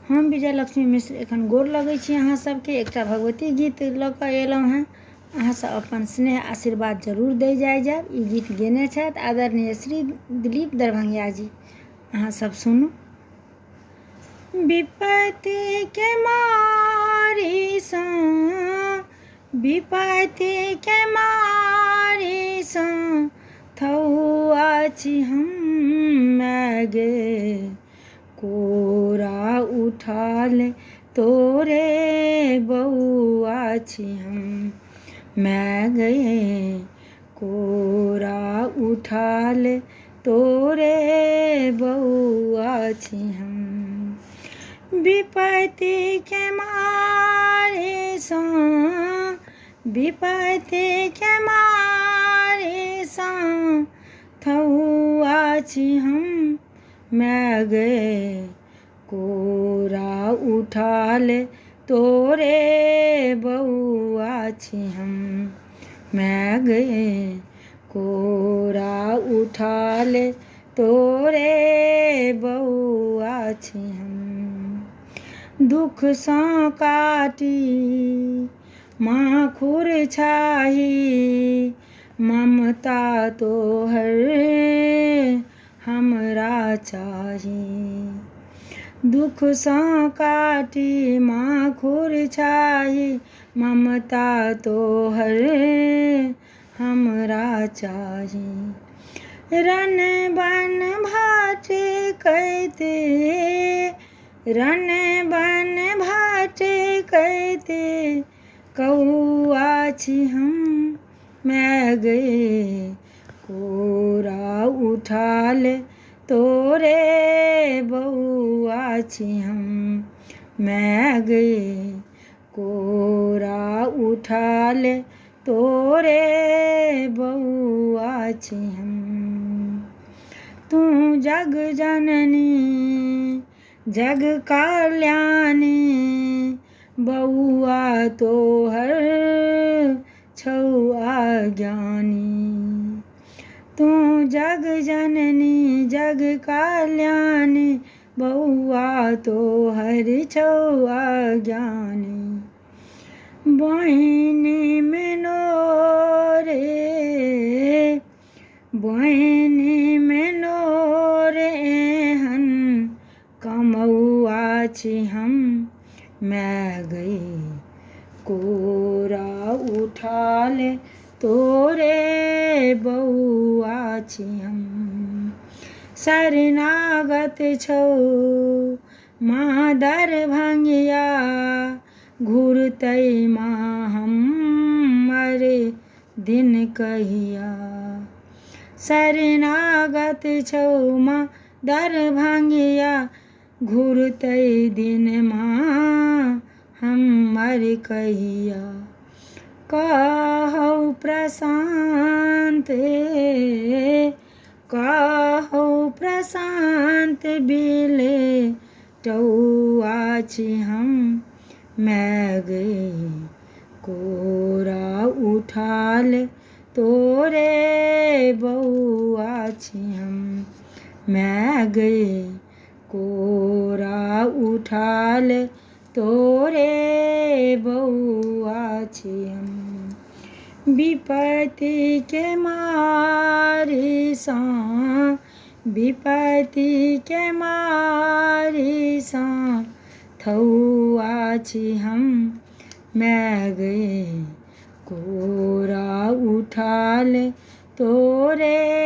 हम विजय लक्ष्मी मिश्र एखन गोर लगै छी अहाँ सबके। एकटा भगवती गीत लऽ कऽ एलहुँ हैं। अहाँ सब अपन स्नेह आशीर्वाद जरूर दै जायब। ई गीत गेने छथि आदरणीय श्री दिलीप दरभंगिया जी। अहाँ सब सुनू। विपत्ति के मारी सँ, विपत्ति के मारी सँ थौआ छी हम गे। कोरा उठाल तोरे बउआ छी हम गे। कोरा उठाल तोरे बउआ छी हम। विपत्ति के मारे सँ, विपत्ति के मारे सँ थौआ छी हम गे। कोरा उठाल तोरे बउआ छी हम गे। कोरा उठाल तोरे बउआ छी हम। दुख सँ काटी माखुर छाही, ममता तोहर हमरा चाही। दुख सँ काटी माखुर छाही, ममता तोहर हमरा चाही। रन बन भटकैते, रन बन भटकैते कौआ छी हम गे। कोरा उठाल तोरे बउआ छी हम गे। कोरा उठाल तोरे बउआ छी हम। तू जग जननी जग कल्याणी, बउआ तोहर छौ अज्ञानी। तू जग जननी जग कल्याणी, बउआ तोहर छौ अज्ञानी। बहिनी में नोरे, बहिनी में नोरे एहन कमौआ छी हम गे। कोरा उठाल तोरे बउआ छी हम। शरणागत छौ माँ दरभंगिया, घुरतै माँ हमर दिन कहिया। शरणागत छौ माँ दरभंगिया, घुरतै दिन माँ हमर कहिया। कहौ प्रशांत, कहौ प्रशांत बिले टौआ छी हम गे। कोरा उठाल तोरे बउआ छी हम गे। कोरा उठाल तोरे बउआ छी हम। विपत्ति के मारी सँ, विपत्ति के मारी सँ थौआ छी हम गे। कोरा उठाल तोरे